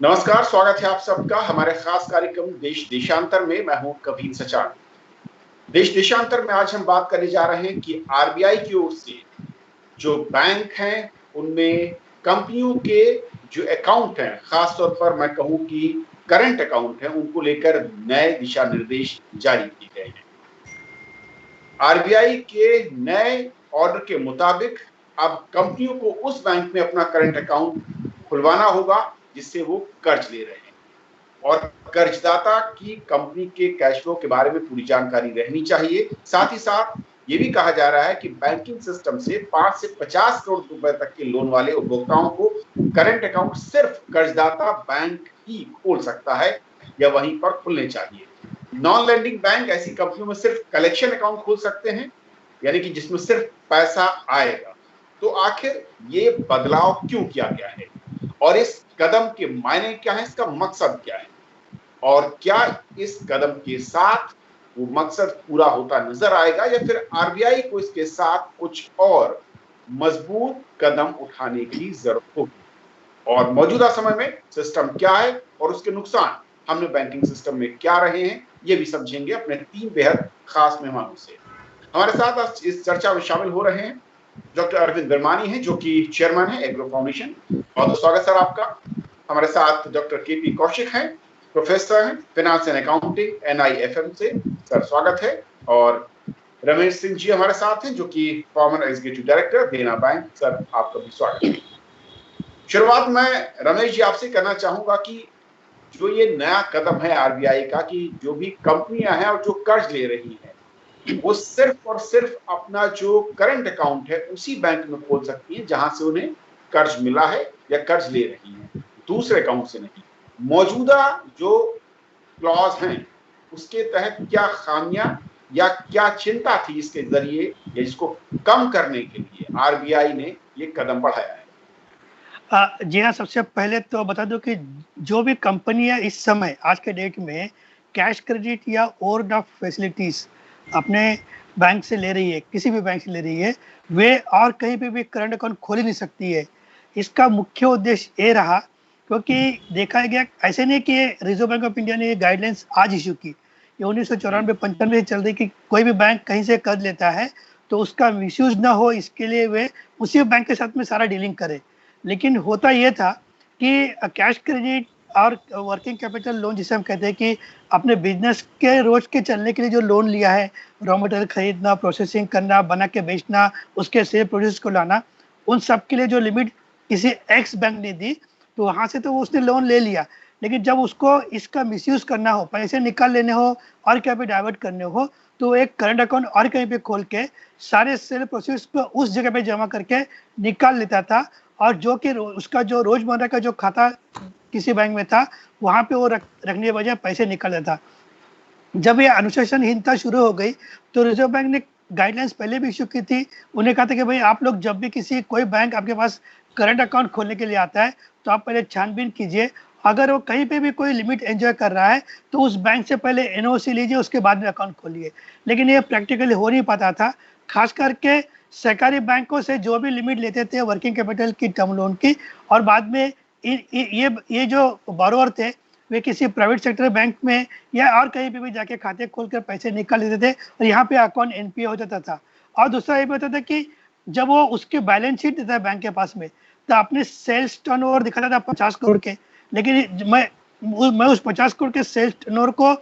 नमस्कार, स्वागत है आप सबका हमारे खास कार्यक्रम देश देशांतर में। मैं हूं कबीर सचान। देश देशांतर में आज हम बात करने जा रहे हैं कि आरबीआई की ओर से जो बैंक हैं उनमें कंपनियों के जो अकाउंट हैं, खासतौर पर मैं कहूं कि करंट अकाउंट हैं, उनको लेकर नए दिशा निर्देश जारी किए गए हैं। आरबीआई के नए ऑर्डर के मुताबिक अब कंपनियों को उस बैंक में अपना करंट अकाउंट खुलवाना होगा जिससे वो कर्ज ले रहे हैं, और कर्जदाता की कंपनी के कैश फ्लो के बारे में पूरी जानकारी रहनी चाहिए। साथ ही साथ ये भी कहा जा रहा है कि बैंकिंग सिस्टम से 5 से 50 करोड़ रुपए तक के लोन वाले उपभोक्ताओं को करंट अकाउंट सिर्फ कर्जदाता बैंक ही खोल सकता है या वहीं पर खुलने चाहिए। नॉन लेंडिंग बैंक ऐसी कंपनियों में सिर्फ कलेक्शन अकाउंट खोल सकते हैं, यानी कि जिसमें सिर्फ पैसा आएगा। तो आखिर ये बदलाव क्यों किया गया है और इस कदम के मायने क्या है, इसका मकसद क्या है, और क्या इस कदम के साथ वो मकसद पूरा होता नजर आएगा या फिर आरबीआई को इसके साथ कुछ और मजबूत कदम उठाने की जरूरत होगी, और मौजूदा समय में सिस्टम क्या है और उसके नुकसान हमने बैंकिंग सिस्टम में क्या रहे हैं, ये भी समझेंगे अपने 3 बेहद खास मेहमानों से। हमारे साथ आज इस चर्चा में शामिल हो रहे हैं डॉक्टर अरविंद बिरमानी हैं, जो कि चेयरमैन है एग्रो फाउंडेशन। बहुत स्वागत सर आपका। हमारे साथ डॉक्टर केपी कौशिक हैं, प्रोफेसर हैं फिनांस एंड अकाउंटिंग एनआईएफएम से, सर स्वागत है। और रमेश सिंह जी हमारे साथ हैं, जो कि फॉर्मर एग्जीक्यूटिव डायरेक्टर देना बैंक, सर आपका भी स्वागत है। शुरुआत में रमेश जी आपसे करना चाहूंगा कि जो ये नया कदम है आरबीआई का कि जो भी कंपनियां हैं और जो कर्ज ले रही हैं वो सिर्फ और सिर्फ अपना जो करंट अकाउंट है उसी बैंक में खोल सकती है जहां से उन्हें कर्ज मिला है या कर्ज ले रही है, दूसरे अकाउंट से नहीं। मौजूदा जो क्लॉज हैं उसके तहत क्या खामियां या क्या चिंता थी इसके जरिए या इसको कम करने के लिए आरबीआई ने ये कदम बढ़ाया है? जी हाँ, सबसे पहले तो बता दूं कि जो भी कंपनियां इस समय आज के डेट में कैश क्रेडिट या ओवरड्राफ्ट फैसिलिटीज अपने बैंक से ले रही है, किसी भी बैंक से ले रही है, वे और कहीं पे भी करंट अकाउंट खोल ही नहीं सकती है। इसका मुख्य उद्देश्य ये रहा, क्योंकि देखा गया ऐसे नहीं कि रिजर्व बैंक ऑफ इंडिया ने ये गाइडलाइंस आज इशू की, ये 1994-95 से चल रही कि कोई भी बैंक कहीं से कर्ज लेता है तो उसका मिसयूज ना हो, इसके लिए वे उसी बैंक के साथ में सारा डीलिंग करे। लेकिन होता यह था कि कैश क्रेडिट और वर्किंग कैपिटल लोन, जिसे हम कहते हैं कि अपने बिजनेस के रोज के चलने के लिए जो लोन लिया है, रॉ मटेरियल खरीदना, प्रोसेसिंग करना, बना के बेचना, उसके सेल प्रोसेस को लाना, उन सब के लिए जो लिमिट किसी एक्स बैंक ने दी तो वहाँ से तो उसने लोन ले लिया। लेकिन जब उसको इसका मिसयूज करना हो, पैसे निकाल लेने हो और क्या पे डाइवर्ट करने हो, तो एक करंट अकाउंट और कहीं पे खोल के सारे सेल प्रोसेस को उस जगह पे जमा करके निकाल लेता था, और जो कि उसका जो रोजमर्रा का जो खाता किसी बैंक में था वहां पे वो रखने के बजाय पैसे निकल लेता। जब ये अनुशासनहीनता शुरू हो गई तो रिजर्व बैंक ने गाइडलाइंस पहले भी इशू की थी। उन्हें कहा था कि भाई आप लोग जब भी कोई बैंक आपके पास करंट अकाउंट खोलने के लिए आता है तो आप पहले छानबीन कीजिए, अगर वो कहीं पे भी कोई लिमिट एंजॉय कर रहा है तो उस बैंक से पहले एनओसी लीजिए, उसके बाद में अकाउंट खोलिए। लेकिन ये प्रैक्टिकली हो नहीं पाता था, खास करके सरकारी बैंकों से जो भी लिमिट लेते थे वर्किंग कैपिटल की, टर्म लोन की, और बाद में ये जो बोरोवर थे वे किसी प्राइवेट सेक्टर बैंक में या और कहीं पे भी जाके खाते खोलकर पैसे निकाल लेते थे और यहाँ पे अकाउंट एनपीए हो जाता था। और दूसरा ये भी होता था कि जब वो उसके बैलेंस शीट देता है बैंक के पास में, तो अपने सेल्स टर्नओवर दिखाता था 50 करोड़ के, लेकिन मैं उस 50 करोड़ के सेल्स टर्नओवर को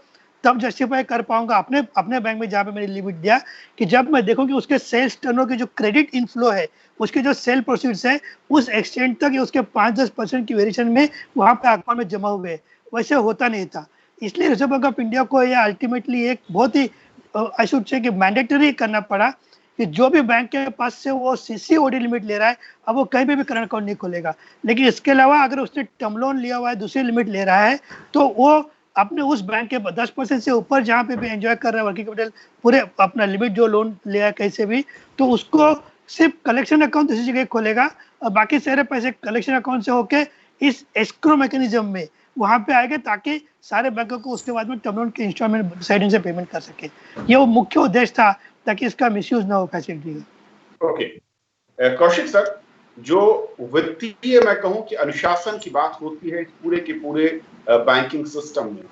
तब जस्टिफाई कर पाऊंगा अपने बैंक में जहाँ पे मैंने लिमिट दिया कि जब मैं देखूं कि उसके सेल्स टर्नओवर की जो क्रेडिट इनफ्लो है, उसके जो सेल प्रोसीड्स है, उस एक्सटेंड तक या उसके 5-10% की वेरिएशन में वहां पे अकाउंट में जमा हुए। वैसे होता नहीं था, इसलिए रिजर्व बैंक ऑफ इंडिया को यह अल्टीमेटली एक बहुत ही आई शुड से कि मैंडेटरी करना पड़ा कि जो भी बैंक के पास से वो सीसीओडी लिमिट ले रहा है, अब वो कहीं पे भी करंट अकाउंट नहीं खोलेगा। लेकिन इसके अलावा अगर उसने टर्म लोन लिया हुआ है, दूसरी लिमिट ले रहा है, तो वो अपने उस बैंक के 10% से ऊपर जहाँ पे भी एंजॉय कर रहा है वर्किंग कैपिटल, पूरे अपना लिमिट जो लोन लिया है कहीं से भी, तो उसको सिर्फ कलेक्शन अकाउंट दूसरी जगह खोलेगा और बाकी सारे पैसे कलेक्शन अकाउंट से होके इस एस्क्रो मैकेनिज्म में वहां पे आएगा, ताकि सारे बैंकों को उसके बाद में टर्म लोन के इंस्टॉलमेंट साइडिंग से पेमेंट कर सके। ये वो मुख्य उद्देश्य था, ताकि इसका मिसयूज ना हो फैसिलिटी का। ओके, कौशिक सर, जो वित्तीय मैं कहूं कि अनुशासन की बात होती है पूरे के पूरे बैंकिंग सिस्टम में,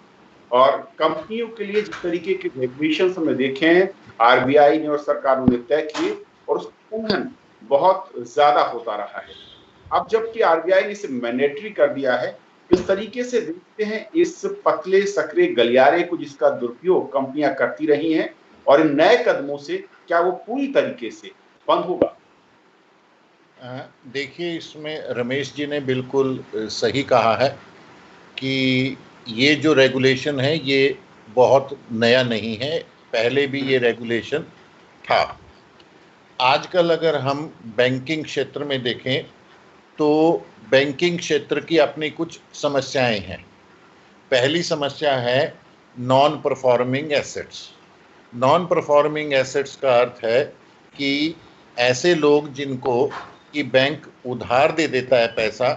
और कंपनियों के लिए जिस तरीके के रेगुलेशन हमने देखे हैं आरबीआई ने और सरकारों ने तय किए, और उसका उल्लंघन बहुत ज्यादा होता रहा है। अब जबकि आरबीआई ने इसे मैंडेटरी कर दिया है, किस तरीके से देखते हैं इस पतले सकरे गलियारे को जिसका दुरुपयोग कंपनियां करती रही हैं, और इन नए कदमों से क्या वो पूरी तरीके से बंद होगा? देखिए, इसमें रमेश जी ने बिल्कुल सही कहा है कि ये जो रेगुलेशन है ये बहुत नया नहीं है, पहले भी ये रेगुलेशन था। आजकल अगर हम बैंकिंग क्षेत्र में देखें तो बैंकिंग क्षेत्र की अपनी कुछ समस्याएं हैं। पहली समस्या है non performing assets. Non performing assets का अर्थ है कि ऐसे लोग जिनको कि बैंक उधार दे देता है पैसा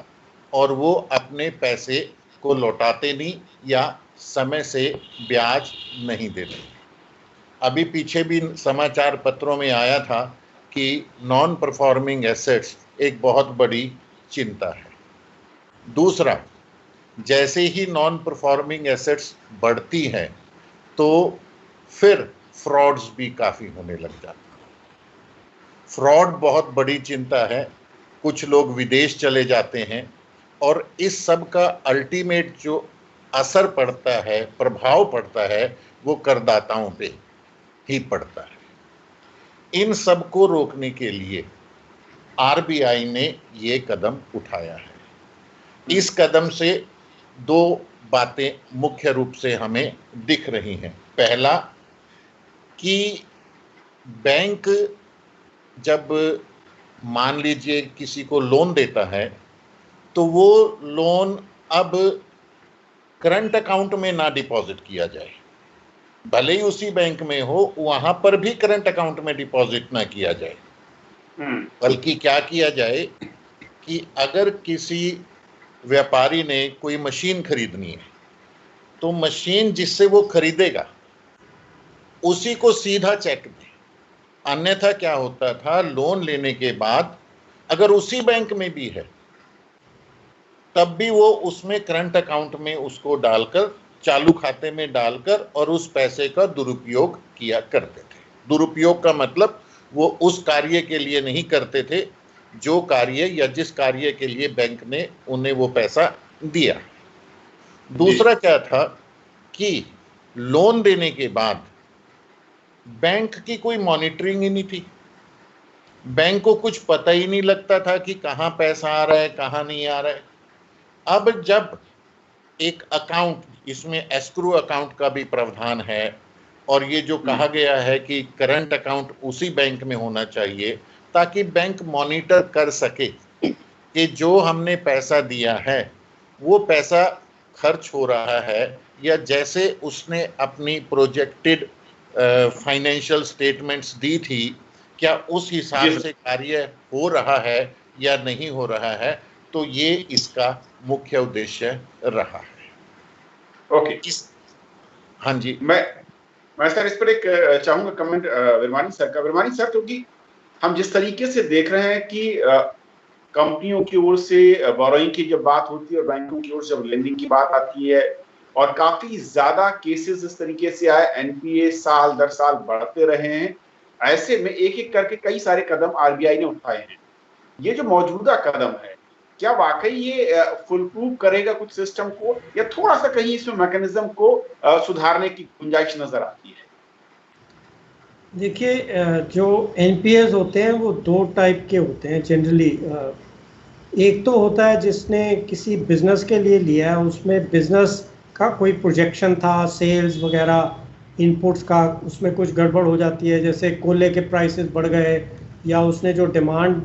और वो अपने पैसे को लौटाते नहीं या समय से ब्याज नहीं देते। अभी पीछे भी समाचार पत्रों में आया था कि नॉन परफॉर्मिंग एसेट्स एक बहुत बड़ी चिंता है। दूसरा, जैसे ही नॉन परफॉर्मिंग एसेट्स बढ़ती हैं तो फिर फ्रॉड्स भी काफ़ी होने लग जाते हैं। फ्रॉड बहुत बड़ी चिंता है। कुछ लोग विदेश चले जाते हैं और इस सब का अल्टीमेट जो असर पड़ता है, प्रभाव पड़ता है, वो करदाताओं पे ही पड़ता है। इन सब को रोकने के लिए आरबीआई ने ये कदम उठाया है। इस कदम से दो बातें मुख्य रूप से हमें दिख रही हैं। पहला कि बैंक जब मान लीजिए किसी को लोन देता है तो वो लोन अब करंट अकाउंट में ना डिपॉजिट किया जाए, भले ही उसी बैंक में हो, वहां पर भी करंट अकाउंट में डिपॉजिट ना किया जाए, बल्कि क्या किया जाए कि अगर किसी व्यापारी ने कोई मशीन खरीदनी है तो मशीन जिससे वो खरीदेगा उसी को सीधा चेक दे। अन्यथा क्या होता था, लोन लेने के बाद अगर उसी बैंक में भी है तब भी वो उसमें करंट अकाउंट में उसको डालकर, चालू खाते में डालकर और उस पैसे का दुरुपयोग किया करते थे। दुरुपयोग का मतलब वो उस कार्य के लिए नहीं करते थे जो कार्य या जिस कार्य के लिए बैंक ने उन्हें वो पैसा दिया। दूसरा क्या था कि लोन देने के बाद बैंक की कोई मॉनिटरिंग ही नहीं थी। बैंक को कुछ पता ही नहीं लगता था कि कहाँ पैसा आ रहा है, कहाँ नहीं आ रहा है। अब जब एक अकाउंट, इसमें एस्क्रो अकाउंट का भी प्रावधान है और ये जो कहा गया है कि करंट अकाउंट उसी बैंक में होना चाहिए ताकि बैंक मॉनिटर कर सके कि जो हमने पैसा दिया है वो पैसा खर्च हो रहा है या जैसे उसने अपनी प्रोजेक्टेड फाइनेंशियल स्टेटमेंट्स दी थी, क्या उस हिसाब से कार्य हो रहा है या नहीं हो रहा है। तो ये इसका मुख्य उद्देश्य रहा है। ओके, हाँ जी, मैं सर इस पर एक चाहूंगा कमेंट विरमानी सर का। विरमानी सर, क्योंकि हम जिस तरीके से देख रहे हैं कि कंपनियों की ओर से बोरोइंग की जब बात होती है और बैंकों की ओर से जब लेंडिंग की बात आती है और काफी ज्यादा केसेस इस तरीके से आए, एनपीए साल दर साल बढ़ते रहे हैं, ऐसे में एक एक करके कई सारे कदम आरबीआई ने उठाए हैं। ये जो मौजूदा कदम है, क्या वाकई ये फुल प्रूफ करेगा कुछ सिस्टम को, या थोड़ा सा कहीं इसमें मैकेनिज्म को सुधारने की गुंजाइश नजर आती है? देखिए, जो एनपीएस होते हैं वो दो टाइप के होते हैं जनरली। एक तो होता है जिसने किसी बिजनेस के लिए लिया है, उसमें बिजनेस का कोई प्रोजेक्शन था, सेल्स वगैरह इनपुट्स का, उसमें कुछ गड़बड़ हो जाती है, जैसे कोयले के प्राइसेस बढ़ गए या उसने जो डिमांड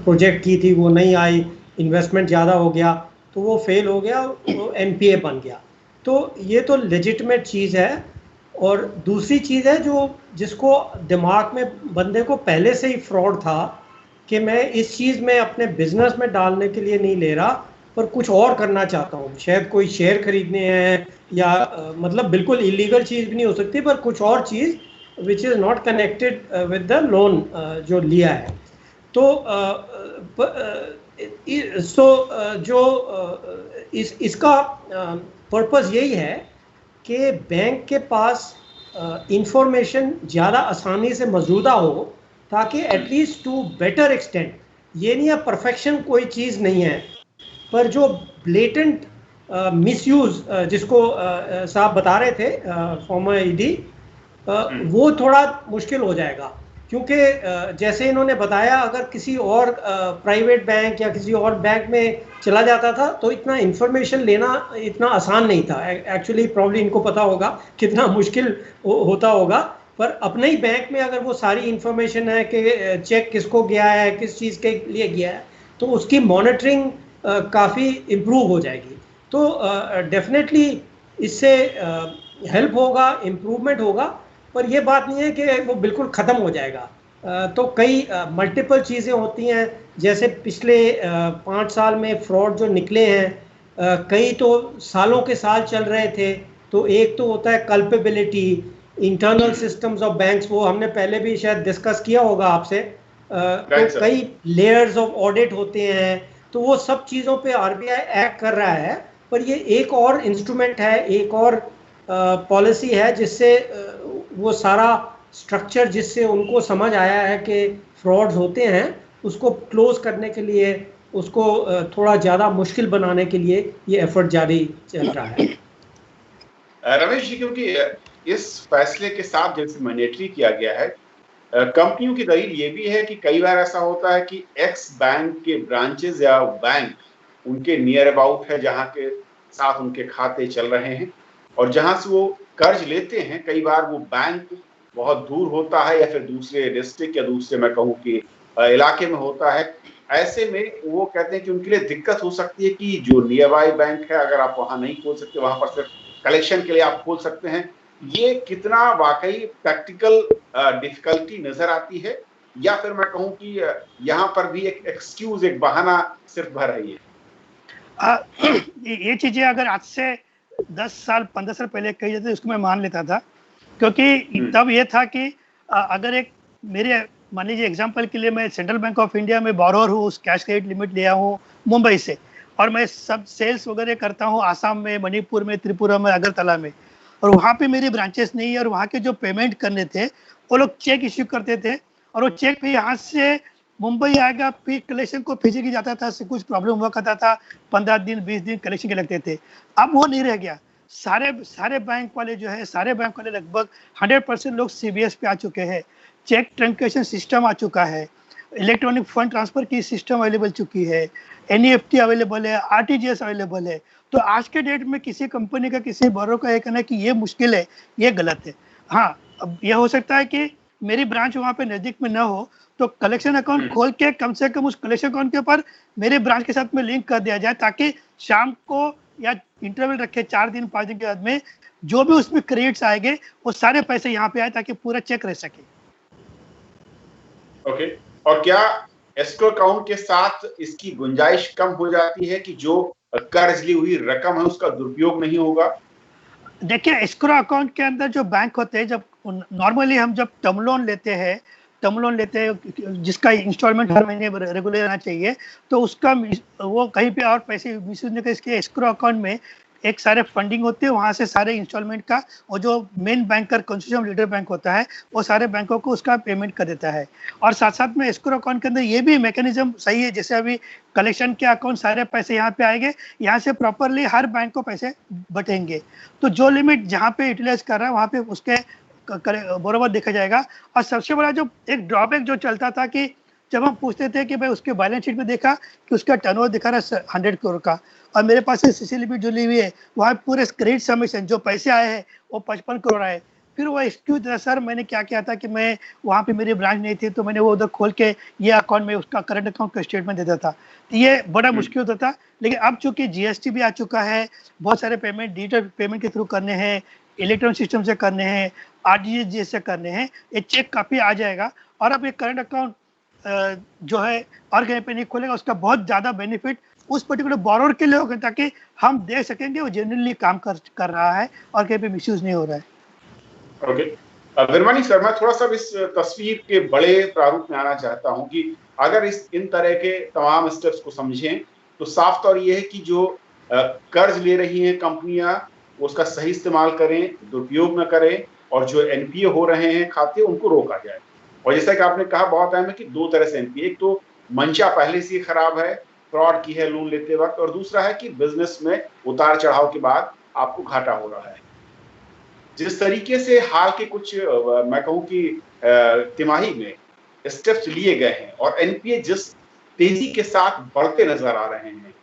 प्रोजेक्ट की थी वो नहीं आई, इन्वेस्टमेंट ज़्यादा हो गया तो वो फेल हो गया, वो एनपीए बन गया। तो ये तो लेजिटिमेट चीज़ है। और दूसरी चीज़ है जो जिसको दिमाग में बंदे को पहले से ही फ्रॉड था कि मैं इस चीज़ में अपने बिजनेस में डालने के लिए नहीं ले रहा पर कुछ और करना चाहता हूँ, शायद कोई शेयर खरीदने हैं या मतलब बिल्कुल इलीगल चीज़ भी नहीं हो सकती पर कुछ और चीज़ which is not connected with the loan जो लिया है। तो इसका पर्पस यही है कि बैंक के पास इंफॉर्मेशन ज़्यादा आसानी से मौजूदा हो, ताकि एटलीस्ट टू बेटर एक्सटेंट, ये नहीं है परफेक्शन कोई चीज़ नहीं है, पर जो ब्लेटेंट मिसयूज़ जिसको साहब बता रहे थे फॉर्मर ईडी, वो थोड़ा मुश्किल हो जाएगा। क्योंकि जैसे इन्होंने बताया, अगर किसी और प्राइवेट बैंक या किसी और बैंक में चला जाता था तो इतना इंफॉर्मेशन लेना इतना आसान नहीं था। एक्चुअली प्रॉब्ली इनको पता होगा कितना मुश्किल होता होगा, पर अपने ही बैंक में अगर वो सारी इंफॉर्मेशन है कि चेक किसको गया है, किस चीज़ के लिए गया है, तो उसकी मॉनिटरिंग काफ़ी इम्प्रूव हो जाएगी। तो डेफिनेटली इससे हेल्प होगा, इम्प्रूवमेंट होगा, पर यह बात नहीं है कि वो बिल्कुल ख़त्म हो जाएगा। तो कई मल्टीपल चीज़ें होती हैं, जैसे पिछले 5 साल में फ्रॉड जो निकले हैं, कई तो सालों के साल चल रहे थे। तो एक तो होता है culpability, internal systems of banks, वो हमने पहले भी शायद डिस्कस किया होगा आपसे। तो कई लेयर्स ऑफ ऑडिट होते हैं, तो वो सब चीज़ों पे आरबीआई एक्ट कर रहा है। पर ये एक और इंस्ट्रूमेंट है, एक और पॉलिसी है जिससे वो सारा स्ट्रक्चर, जिससे उनको समझ आया है कि फ्रॉड्स होते हैं, उसको क्लोज करने के लिए, उसको थोड़ा ज़्यादा मुश्किल बनाने के लिए ये एफर्ट जारी चल रहा है। रमेश जी, क्योंकि इस फैसले के साथ जैसे मैंडेटरी किया गया है, कंपनियों की दलील ये भी है कि कई बार ऐसा होता है कि एक्स बैंक के ब्रांचेस या बैंक उनके नियर अबाउट है, जहां के साथ उनके खाते चल रहे हैं, और जहां से वो कर्ज लेते हैं, कई बार वो बैंक बहुत दूर होता है या फिर दूसरे डिस्ट्रिक्ट या दूसरे, मैं कहूँ कि इलाके में होता है। ऐसे में वो कहते हैं कि उनके लिए दिक्कत हो सकती है कि जो नियर बाई बैंक है, अगर आप वहां नहीं खोल सकते, वहां पर सिर्फ कलेक्शन के लिए आप खोल सकते हैं। ये कितना वाकई प्रैक्टिकल डिफिकल्टी नजर आती है, या फिर मैं कहूँ कि यहाँ पर भी एक एक्सक्यूज, एक बहाना सिर्फ भर रही है? ये चीजें अगर आज से 10 साल 15 साल पहले कही जाती उसको मैं मान लेता था, क्योंकि तब ये था कि अगर एक मेरे, मान लीजिए एग्जांपल के लिए, मैं सेंट्रल बैंक ऑफ इंडिया में बोरोर हूँ, उस कैश क्रेडिट लिमिट लिया हूँ मुंबई से, और मैं सब सेल्स वगैरह करता हूँ आसाम में, मणिपुर में, त्रिपुरा में, अगरतला में, और वहाँ पे मेरी ब्रांचेस नहीं है, और वहाँ के जो पेमेंट करने थे वो लोग चेक इश्यू करते थे, और वो चेक भी यहाँ से मुंबई आएगा, फिर कलेक्शन को फिजिकली जाता था, से कुछ प्रॉब्लम हुआ करता था, 15 दिन 20 दिन कलेक्शन के लगते थे। अब वो नहीं रह गया। सारे बैंक वाले जो है, सारे बैंक वाले लगभग 100% लोग CBS पे आ चुके हैं, चेक ट्रांसैक्शन सिस्टम आ चुका है, इलेक्ट्रॉनिक फंड ट्रांसफर की सिस्टम अवेलेबल चुकी है, NEFT अवेलेबल है, RTGS अवेलेबल है। तो आज के डेट में किसी कंपनी का, किसी बोरो का ये कहना कि ये मुश्किल है, ये गलत है। हाँ, अब यह हो सकता है कि मेरी ब्रांच वहाँ पे नजदीक में ना हो, तो कलेक्शन अकाउंट खोल के कम से कम उस कलेक्शन अकाउंट के ऊपर मेरे ब्रांच के साथ में लिंक कर दिया जाए, ताकि शाम को या इंटरवल रखे 4 दिन 5 दिन के बाद में जो भी उसमें क्रेडिट्स आएंगे वो सारे पैसे यहाँ पे आए, ताकि पूरा चेक रह सके। ओके, और क्या एस्क्रो अकाउंट के साथ इसकी गुंजाइश कम हो जाती है कि जो कर्ज ली हुई रकम है उसका दुरुपयोग नहीं होगा? देखिए, एस्क्रो अकाउंट के अंदर जो बैंक होते हैं, जब नॉर्मली हम जब टर्म लोन लेते हैं, जिसका इंस्टॉलमेंट हर महीने रेगुलर आना चाहिए, तो उसका वो कहीं पे और पैसे मिसयूज नहीं कर, इसके एस्क्रो अकाउंट में एक सारे फंडिंग होती है, वहाँ से सारे इंस्टॉलमेंट का, और जो main banker consortium leader bank होता है वो सारे बैंकों को उसका पेमेंट कर देता है। और साथ साथ में एस्क्रो अकाउंट के अंदर ये भी मैकेनिज्म सही है, जैसे अभी कलेक्शन के अकाउंट सारे पैसे यहाँ पे आएंगे, यहाँ से प्रॉपरली हर बैंक को पैसे बटेंगे, तो जो लिमिट जहाँ पे यूटिलाइज कर रहा है वहाँ पे उसके बराबर देखा जाएगा। और सबसे बड़ा जो एक ड्रॉबैक जो चलता था कि जब हम पूछते थे कि भाई उसके बैलेंस शीट में देखा कि उसका टर्नओवर दिखा रहा है 100 करोड़ का, और मेरे पास CC लिमिट जो ली हुई है वहाँ पूरे क्रेडिट सबमिशन जो पैसे आए हैं वो 55 करोड़ आए, फिर वो एक्सक्यूज था, सर मैंने क्या किया था कि मैं वहाँ पे मेरी ब्रांच नहीं थी, तो मैंने वो उधर खोल के ये अकाउंट में उसका करंट अकाउंट का स्टेटमेंट देता था, तो ये बड़ा मुश्किल होता था। लेकिन अब चूंकि GST भी आ चुका है, बहुत सारे पेमेंट डिजिटल पेमेंट के थ्रू करने हैं, इलेक्ट्रॉनिक सिस्टम से करने हैं, RTGS से करने हैं, ये चेक काफ़ी आ जाएगा। और अब ये करंट अकाउंट जो है और कहीं पे नहीं खोलेगा, उसका बहुत ज़्यादा बेनिफिट उस पर्टिकुलर बोरोर के लिए होगा, ताकि हम देख सकेंगे वो जेन्युइनली काम कर रहा है और कहीं पे मिसयूज नहीं हो रहा है। ओके, विरमानी सर, मैं थोड़ा सा इस तस्वीर के बड़े प्रारूप में आना चाहता हूं कि अगर इन तरह के तमाम स्टेप्स को समझें तो साफ तौर ये है कि जो कर्ज ले रही हैं कंपनियां उसका सही इस्तेमाल करें, दुरुपयोग न करें, और जो एनपीए हो रहे हैं खाते उनको रोका जाए। और जैसा कि आपने कहा बहुत अहम है कि दो तरह से एनपीए, एक तो मंशा पहले से ही खराब है, फ्रॉड की है लोन लेते वक्त, और दूसरा है कि बिजनेस में उतार चढ़ाव के बाद आपको घाटा हो रहा है। जिस तरीके से हाल के कुछ मैं कहूं कि तिमाही में स्टेप्स लिए गए हैं और एनपीए जिस तेजी के साथ बढ़ते नजर आ रहे हैं,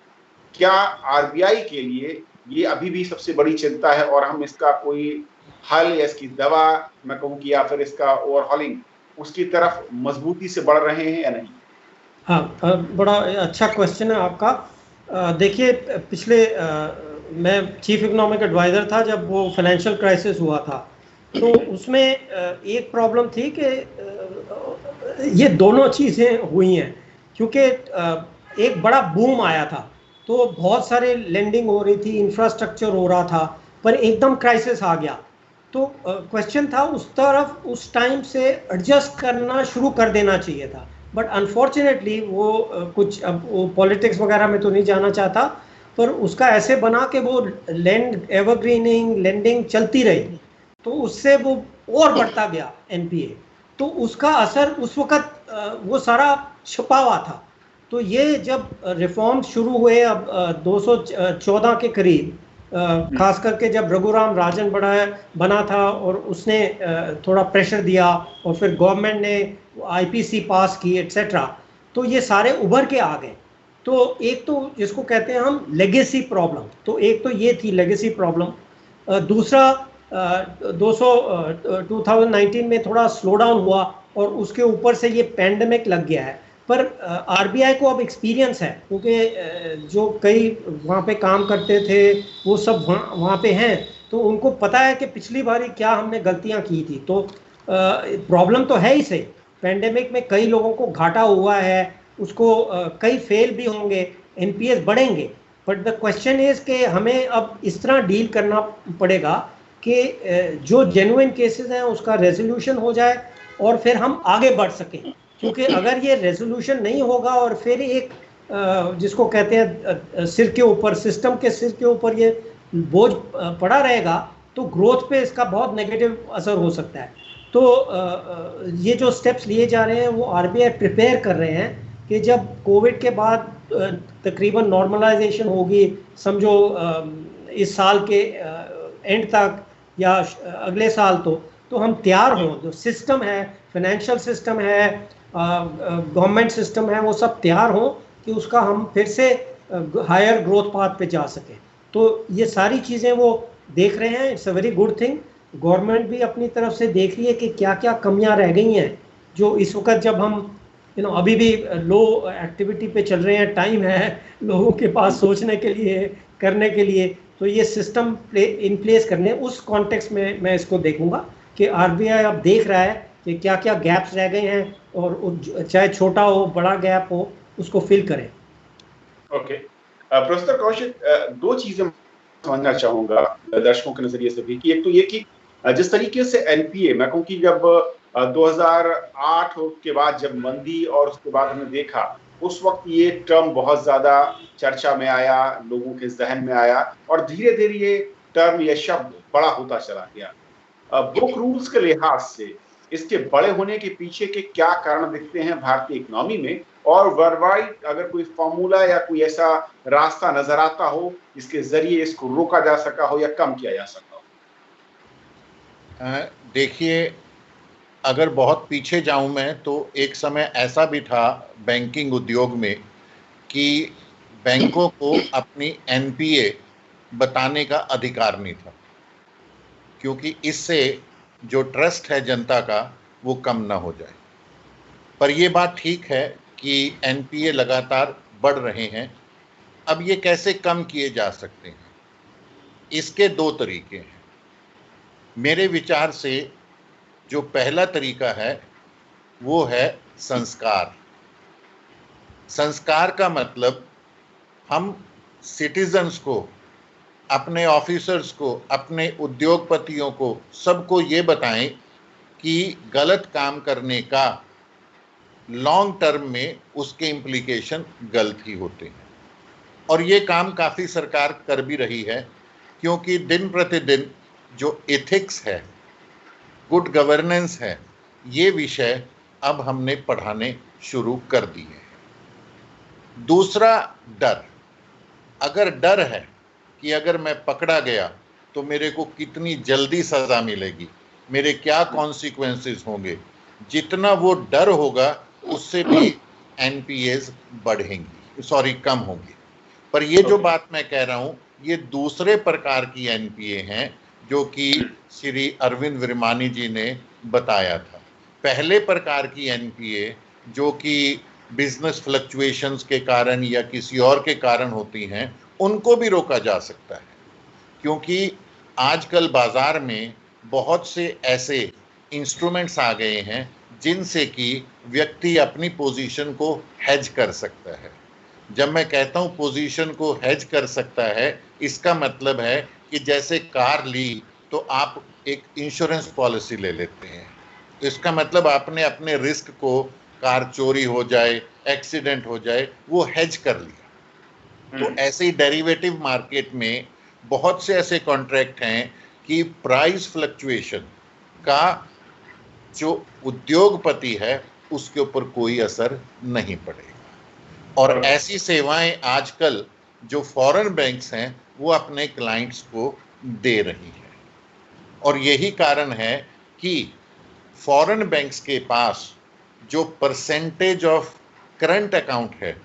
क्या आरबीआई के लिए ये अभी भी सबसे बड़ी चिंता है और हम इसका कोई हल या इसकी दवा मैं कहूं कि या फिर इसका ओवरहॉलिंग उसकी तरफ मजबूती से बढ़ रहे हैं या नहीं? हाँ, बड़ा अच्छा क्वेश्चन है आपका। देखिए, पिछले मैं चीफ इकोनॉमिक एडवाइज़र था जब वो फाइनेंशियल क्राइसिस हुआ था, तो उसमें एक प्रॉब्लम थी कि ये दोनों चीज़ें हुई हैं, क्योंकि एक बड़ा बूम आया था तो बहुत सारे लेंडिंग हो रही थी, इंफ्रास्ट्रक्चर हो रहा था, पर एकदम क्राइसिस आ गया। तो क्वेश्चन था उस तरफ उस टाइम से एडजस्ट करना शुरू कर देना चाहिए था, बट अनफॉर्चुनेटली वो कुछ, अब वो पॉलिटिक्स वगैरह में तो नहीं जाना चाहता, पर उसका ऐसे बना कि वो एवरग्रीनिंग लेंडिंग चलती रही, तो उससे वो और बढ़ता गया एनपीए। तो उसका असर उस वक़्त वो सारा छुपा हुआ था। तो ये जब रिफॉर्म शुरू हुए, अब 214 के करीब, खास करके जब रघुराम राजन बना था और उसने थोड़ा प्रेशर दिया और फिर गवर्नमेंट ने आईपीसी पास की एट्सेट्रा, तो ये सारे उभर के आ गए। तो एक तो जिसको कहते हैं हम लेगेसी प्रॉब्लम, तो एक तो ये थी लेगेसी प्रॉब्लम। दूसरा 2019 में थोड़ा स्लो डाउन हुआ और उसके ऊपर से ये पैंडेमिक लग गया है। पर आरबीआई को अब एक्सपीरियंस है, क्योंकि जो कई वहाँ पे काम करते थे वो सब वहाँ पे हैं, तो उनको पता है कि पिछली बारी क्या हमने गलतियाँ की थी। तो प्रॉब्लम तो है ही सही, पैंडेमिक में कई लोगों को घाटा हुआ है, उसको कई फेल भी होंगे, एनपीएस बढ़ेंगे, बट द क्वेश्चन इज़ कि हमें अब इस तरह डील करना पड़ेगा कि जो जेन्युइन केसेस हैं उसका रेजोल्यूशन हो जाए और फिर हम आगे बढ़ सकें। क्योंकि अगर ये रेजोल्यूशन नहीं होगा और फिर एक जिसको कहते हैं सिर के ऊपर, सिस्टम के सिर के ऊपर ये बोझ पड़ा रहेगा, तो ग्रोथ पे इसका बहुत नेगेटिव असर हो सकता है। तो ये जो स्टेप्स लिए जा रहे हैं वो आरबीआई प्रिपेयर कर रहे हैं कि जब कोविड के बाद तकरीबन नॉर्मलाइजेशन होगी, समझो इस साल के एंड तक या अगले साल, तो हम तैयार हों। जो सिस्टम है, फाइनेंशियल सिस्टम है, गवर्नमेंट सिस्टम है, वो सब तैयार हों कि उसका हम फिर से हायर ग्रोथ पाथ पे जा सकें। तो ये सारी चीज़ें वो देख रहे हैं, it's a very good thing. Government भी अपनी तरफ से देख रही है कि क्या क्या कमियां रह गई हैं, जो इस वक्त जब हम अभी भी लो एक्टिविटी पे चल रहे हैं, टाइम है लोगों के पास सोचने के लिए, करने के लिए, तो ये सिस्टम इन प्लेस करने, उस कॉन्टेक्स्ट में मैं इसको देखूंगा कि आरबीआई अब देख रहा है कि क्या क्या गैप्स रह गए हैं और चाहे छोटा हो बड़ा गैप हो उसको फिल करें। ओके, प्रोफेसर कौशिक, दो चीजें समझना चाहूंगा दर्शकों के नजरिए से भी, कि एक तो ये कि जिस तरीके से एनपीए, मैं कहूँ कि जब 2008 के बाद जब मंदी और उसके बाद हमने देखा, उस वक्त ये टर्म बहुत ज्यादा चर्चा में आया, लोगों के जहन में आया, और धीरे धीरे ये टर्म, ये शब्द बड़ा होता चला गया। बुक रूल्स के लिहाज से इसके बड़े होने के पीछे के क्या कारण दिखते हैं भारतीय इकोनॉमी में, और वर्ल्डवाइड अगर कोई फॉर्मूला या कोई ऐसा रास्ता नजर आता हो जिसके जरिए इसको रोका जा सका हो या कम किया जा सका हो? देखिए, अगर बहुत पीछे जाऊं मैं तो एक समय ऐसा भी था बैंकिंग उद्योग में कि बैंकों को अपनी एनपीए बताने का अधिकार नहीं था, क्योंकि इससे जो ट्रस्ट है जनता का वो कम ना हो जाए। पर ये बात ठीक है कि एनपीए लगातार बढ़ रहे हैं। अब ये कैसे कम किए जा सकते हैं? इसके दो तरीके हैं। मेरे विचार से जो पहला तरीका है वो है संस्कार। संस्कार का मतलब हम सिटीजन्स को, अपने ऑफिसर्स को, अपने उद्योगपतियों को, सबको ये बताएं कि गलत काम करने का लॉन्ग टर्म में उसके इम्प्लीकेशन गलत ही होते हैं। और ये काम काफ़ी सरकार कर भी रही है, क्योंकि दिन प्रतिदिन जो एथिक्स है, गुड गवर्नेंस है, ये विषय अब हमने पढ़ाने शुरू कर दिए हैं। दूसरा, डर। अगर डर है कि अगर मैं पकड़ा गया तो मेरे को कितनी जल्दी सज़ा मिलेगी, मेरे क्या कॉन्सिक्वेंसेस होंगे, जितना वो डर होगा उससे भी एनपीएस बढ़ेंगी, कम होंगी। पर ये जो बात मैं कह रहा हूं, ये दूसरे प्रकार की एनपीए हैं जो कि श्री अरविंद विरमानी जी ने बताया था। पहले प्रकार की एनपीए जो कि बिजनेस फ्लक्चुएशंस के कारण या किसी और के कारण होती हैं, उनको भी रोका जा सकता है, क्योंकि आजकल बाजार में बहुत से ऐसे इंस्ट्रूमेंट्स आ गए हैं जिनसे कि व्यक्ति अपनी पोजीशन को हेज कर सकता है। जब मैं कहता हूं पोजीशन को हेज कर सकता है, इसका मतलब है कि जैसे कार ली तो आप एक इंश्योरेंस पॉलिसी ले लेते हैं, इसका मतलब आपने अपने रिस्क को, कार चोरी हो जाए, एक्सीडेंट हो जाए, वो हेज कर लिया। तो ऐसे ही डेरिवेटिव मार्केट में बहुत से ऐसे कॉन्ट्रैक्ट हैं कि प्राइस फ्लक्चुएशन का जो उद्योगपति है उसके ऊपर कोई असर नहीं पड़ेगा। और ऐसी सेवाएं आजकल जो फॉरेन बैंक्स हैं वो अपने क्लाइंट्स को दे रही हैं। और यही कारण है कि फॉरेन बैंक्स के पास जो परसेंटेज ऑफ करंट अकाउंट है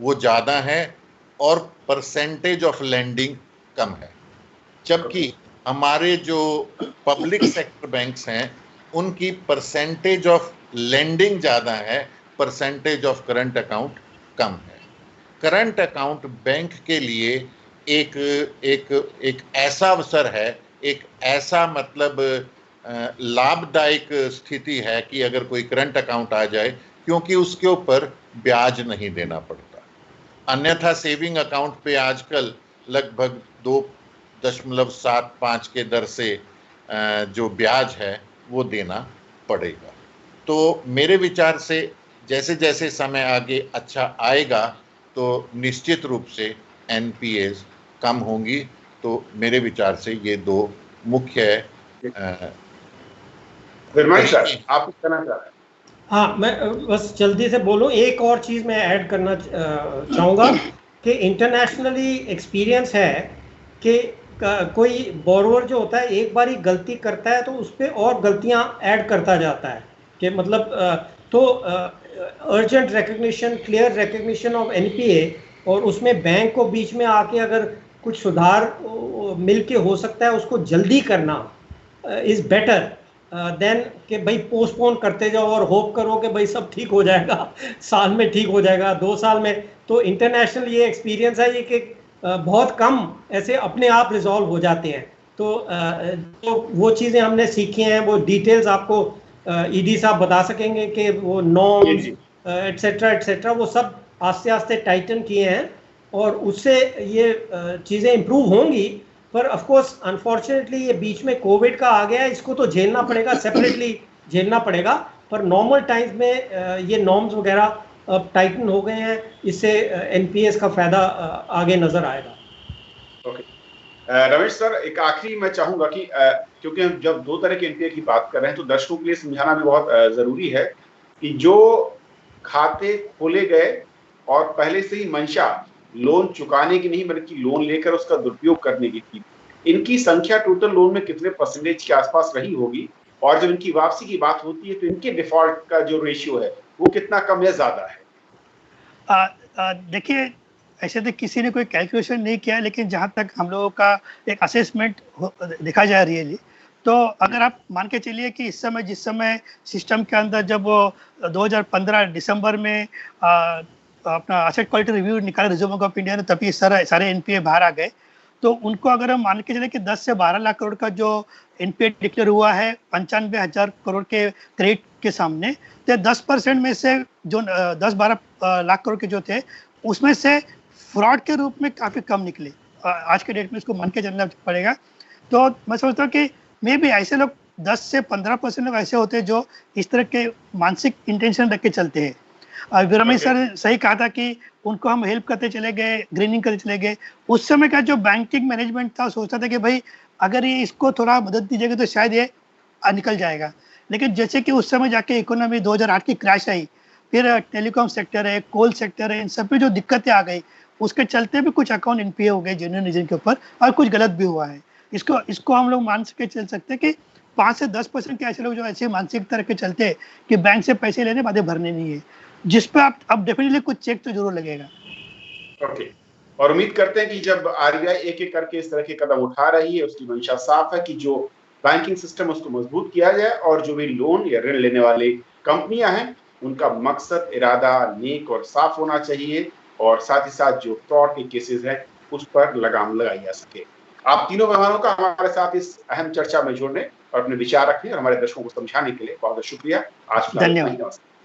वो ज़्यादा है और परसेंटेज ऑफ लेंडिंग कम है, जबकि हमारे जो पब्लिक सेक्टर बैंक्स हैं उनकी परसेंटेज ऑफ लेंडिंग ज़्यादा है, परसेंटेज ऑफ करंट अकाउंट कम है। करंट अकाउंट बैंक के लिए एक ऐसा अवसर है, एक ऐसा मतलब लाभदायक स्थिति है कि अगर कोई करंट अकाउंट आ जाए, क्योंकि उसके ऊपर ब्याज नहीं देना पड़ता। अन्यथा सेविंग अकाउंट पे आजकल लगभग 2.75 के दर से जो ब्याज है वो देना पड़ेगा। तो मेरे विचार से जैसे जैसे समय आगे अच्छा आएगा तो निश्चित रूप से एनपीएस कम होंगी। तो मेरे विचार से ये दो मुख्य सर आप कुछ कहना चाह रहे हैं? हाँ, मैं बस जल्दी से बोलूँ, एक और चीज़ मैं ऐड करना चाहूँगा कि इंटरनेशनली एक्सपीरियंस है कि कोई बोरोवर जो होता है एक बार ही गलती करता है तो उस पर और गलतियाँ ऐड करता जाता है कि मतलब तो urgent recognition, clear recognition of NPA, और उसमें बैंक को बीच में आके अगर कुछ सुधार मिल के हो सकता है उसको जल्दी करना इज़ बेटर देन कि भाई पोस्टपोन करते जाओ और होप करो कि भाई सब ठीक हो जाएगा, साल में ठीक हो जाएगा, 2 साल में। तो इंटरनेशनल ये एक्सपीरियंस है ये कि बहुत कम ऐसे अपने आप रिजॉल्व हो जाते हैं। तो वो चीज़ें हमने सीखी हैं, वो डिटेल्स आपको ईडी साहब बता सकेंगे कि वो नॉर्म्स एटसेट्रा एटसेट्रा वो सब आस्ते आस्ते टाइटन किए हैं और उससे ये चीज़ें इम्प्रूव होंगी। पर ऑफ कोर्स अनफॉर्चुनेटली ये बीच में कोविड का आ गया है, इसको तो झेलना पड़ेगा, सेपरेटली झेलना पड़ेगा। पर नॉर्मल टाइम्स में ये नॉर्म्स वगैरह अब टाइटन हो गए हैं, इससे एनपीएस का फायदा आगे नजर आएगा। ओके रमेश सर, एक आखिरी मैं चाहूंगा कि क्योंकि हम जब दो तरह के एनपीए की बात कर रहे हैं तो दर्शकों के लिए समझाना भी बहुत जरूरी है कि जो खाते खोले गए और पहले से ही मंशा लोन चुकाने की नहीं बल्कि लोन लेकर उसका दुरुपयोग करने की थी, इनकी संख्या टोटल लोन में कितने परसेंटेज के आसपास रही होगी, और जब इनकी वापसी की बात होती है तो इनके डिफॉल्ट का जो रेशियो है वो कितना कम या ज्यादा है? देखिए, ऐसे तो किसी ने कोई कैलकुलेशन नहीं किया, लेकिन जहाँ तक हम लोगों का एक असेसमेंट देखा जाए रियली, तो अगर आप मान के चलिए कि इस समय जिस समय सिस्टम के अंदर जब वो 2015 दिसंबर में अपना एसेट क्वालिटी रिव्यू निकाला रिजर्व बैंक ऑफ इंडिया ने, तभी सारे एनपीए बाहर आ गए। तो उनको अगर हम मान के चले कि 10 से 12 लाख करोड़ का जो एनपीए डिक्लेयर हुआ है 95,000 करोड़ के क्रेडिट के सामने, तो 10% में से जो 10-12 लाख करोड़ के जो थे उसमें से फ्रॉड के रूप में काफ़ी कम निकले। आज के डेट में इसको मान के चलना पड़ेगा। तो मैं सोचता हूँ कि मे भी ऐसे लोग 10 से 15% लोग ऐसे होते हैं जो इस तरह के मानसिक इंटेंशन रख के चलते हैं। रमेश सर सही कहा था कि उनको हम हेल्प करते चले गए, ग्रीनिंग करते चले गए। उस समय का जो बैंकिंग मैनेजमेंट था सोचता था कि भाई अगर ये इसको थोड़ा मदद दीजिएगा तो शायद ये निकल जाएगा। लेकिन जैसे कि उस समय जाके इकोनॉमी 2008 की क्रैश आई, फिर टेलीकॉम सेक्टर है, कोल सेक्टर है, इन सब पे जो दिक्कतें आ गई, उसके चलते भी कुछ अकाउंट एनपीए हो गए जेन्युइन रीजन के ऊपर, और कुछ गलत भी हुआ है। इसको हम लोग मान के चल सकते हैं कि 5 से 10% के ऐसे लोग जो ऐसे मानसिकता रख के चलते हैं कि बैंक से पैसे लेने बातें भरने नहीं है, जिस पे आप अब डेफिनेटली कुछ चेक तो जरूर लगेगा। ओके, और उम्मीद करते हैं कि जब आरबीआई एक एक करके इस तरह के कदम उठा रही है, उसकी मंशा साफ है कि जो बैंकिंग सिस्टम उसको मजबूत किया जाए और जो भी लोन या ऋण लेने वाली कंपनियां हैं उनका मकसद, इरादा नेक और साफ होना चाहिए, और साथ ही साथ जो फ्रॉड के केसेस हैं उस पर लगाम लगाई जा सके। आप तीनों मेहमानों का हमारे साथ इस अहम चर्चा में जुड़ने और अपने विचार रखने और हमारे दर्शकों को समझाने के लिए बहुत बहुत शुक्रिया। आज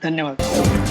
धन्यवाद।